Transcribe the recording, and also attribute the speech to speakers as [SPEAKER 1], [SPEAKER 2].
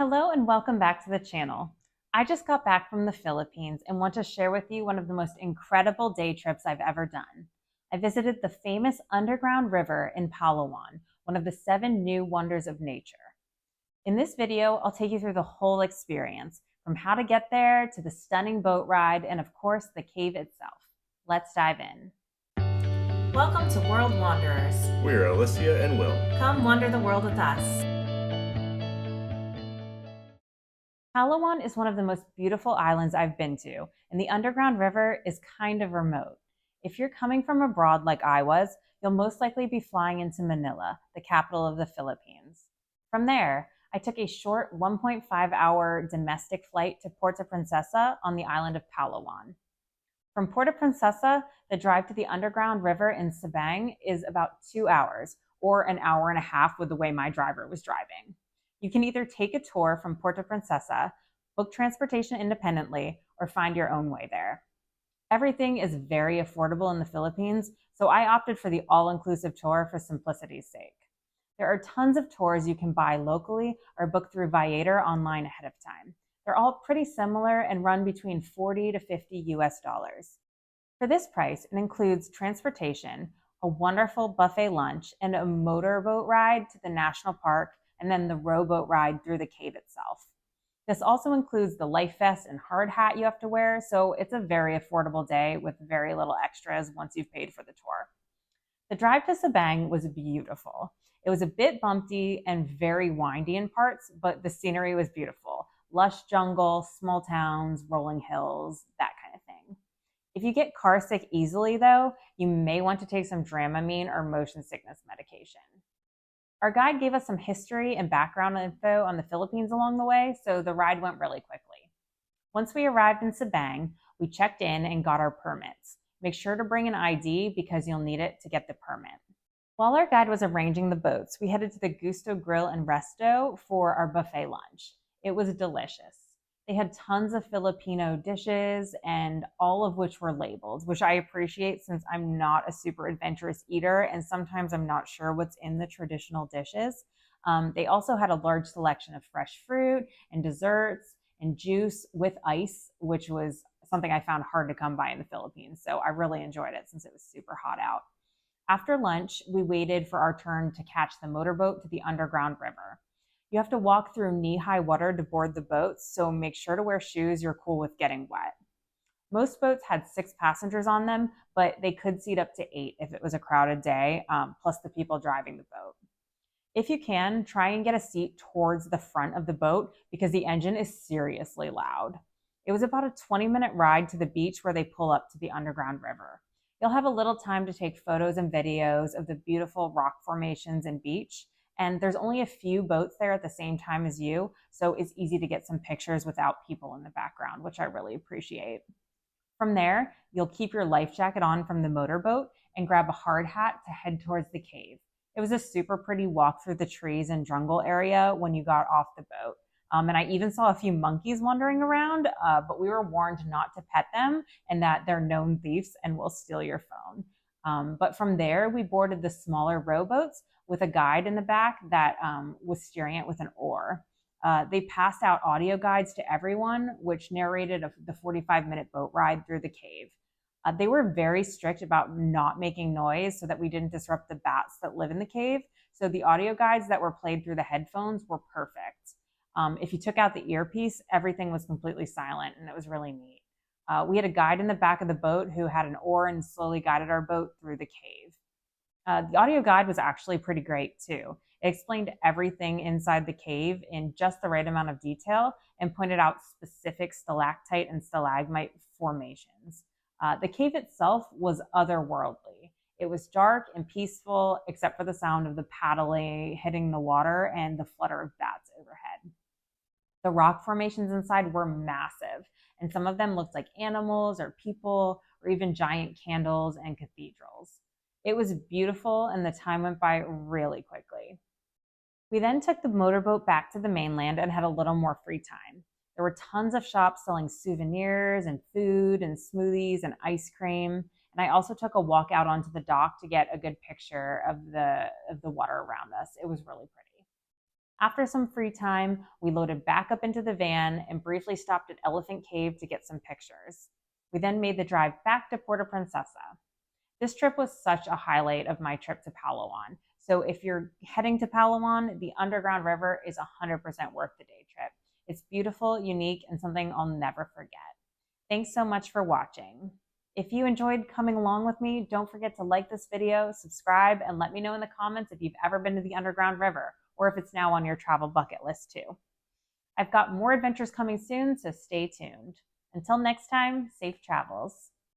[SPEAKER 1] Hello and welcome back to the channel. I just got back from the Philippines and want to share with you one of the most incredible day trips I've ever done. I visited the famous underground river in Palawan, one of the 7 new wonders of nature. In this video, I'll take you through the whole experience, from how to get there to the stunning boat ride and of course the cave itself. Let's dive in. Welcome to World Wanderers.
[SPEAKER 2] We're Alicia and Will.
[SPEAKER 1] Come wander the world with us. Palawan is one of the most beautiful islands I've been to, and the underground river is kind of remote. If you're coming from abroad like I was, you'll most likely be flying into Manila, the capital of the Philippines. From there, I took a short 1.5-hour domestic flight to Puerto Princesa on the island of Palawan. From Puerto Princesa, the drive to the underground river in Sabang is about 2 hours, or an hour and a half with the way my driver was driving. You can either take a tour from Puerto Princesa, book transportation independently, or find your own way there. Everything is very affordable in the Philippines, so I opted for the all-inclusive tour for simplicity's sake. There are tons of tours you can buy locally or book through Viator online ahead of time. They're all pretty similar and run between $40 to $50 US. For this price, it includes transportation, a wonderful buffet lunch, and a motorboat ride to the national park, and then the rowboat ride through the cave itself. This also includes the life vest and hard hat you have to wear, so it's a very affordable day with very little extras once you've paid for the tour. The drive to Sabang was beautiful. It was a bit bumpy and very windy in parts, but the scenery was beautiful. Lush jungle, small towns, rolling hills, that kind of thing. If you get car sick easily though, you may want to take some Dramamine or motion sickness medication. Our guide gave us some history and background info on the Philippines along the way, so the ride went really quickly. Once we arrived in Sabang, we checked in and got our permits. Make sure to bring an ID because you'll need it to get the permit. While our guide was arranging the boats, we headed to the Gusto Grill and Resto for our buffet lunch. It was delicious. They had tons of Filipino dishes, and all of which were labeled, which I appreciate since I'm not a super adventurous eater and sometimes I'm not sure what's in the traditional dishes. They also had a large selection of fresh fruit and desserts and juice with ice, which was something I found hard to come by in the Philippines. So I really enjoyed it since it was super hot out. After lunch, we waited for our turn to catch the motorboat to the underground river. You have to walk through knee-high water to board the boats, so make sure to wear shoes you're cool with getting wet. Most boats had 6 passengers on them, but they could seat up to 8 if it was a crowded day, plus the people driving the boat. If you can, try and get a seat towards the front of the boat because the engine is seriously loud. It was about a 20-minute ride to the beach where they pull up to the underground river. You'll have a little time to take photos and videos of the beautiful rock formations and beach, and there's only a few boats there at the same time as you, so it's easy to get some pictures without people in the background, which I really appreciate. From there, you'll keep your life jacket on from the motorboat and grab a hard hat to head towards the cave. It was a super pretty walk through the trees and jungle area when you got off the boat. And I even saw a few monkeys wandering around, but we were warned not to pet them and that they're known thieves and will steal your phone. But from there, we boarded the smaller rowboats with a guide in the back that was steering it with an oar. They passed out audio guides to everyone, which narrated the 45-minute boat ride through the cave. They were very strict about not making noise so that we didn't disrupt the bats that live in the cave. So the audio guides that were played through the headphones were perfect. If you took out the earpiece, everything was completely silent, and it was really neat. We had a guide in the back of the boat who had an oar and slowly guided our boat through the cave. The audio guide was actually pretty great too. It explained everything inside the cave in just the right amount of detail and pointed out specific stalactite and stalagmite formations. The cave itself was otherworldly. It was dark and peaceful, except for the sound of the paddling hitting the water and the flutter of bats overhead. The rock formations inside were massive, and some of them looked like animals or people or even giant candles and cathedrals. It was beautiful, and the time went by really quickly. We then took the motorboat back to the mainland and had a little more free time. There were tons of shops selling souvenirs and food and smoothies and ice cream. And I also took a walk out onto the dock to get a good picture of the water around us. It was really pretty. After some free time, we loaded back up into the van and briefly stopped at Elephant Cave to get some pictures. We then made the drive back to Puerto Princesa. This trip was such a highlight of my trip to Palawan. So if you're heading to Palawan, the Underground River is 100% worth the day trip. It's beautiful, unique, and something I'll never forget. Thanks so much for watching. If you enjoyed coming along with me, don't forget to like this video, subscribe, and let me know in the comments if you've ever been to the Underground River or if it's now on your travel bucket list too. I've got more adventures coming soon, so stay tuned. Until next time, safe travels.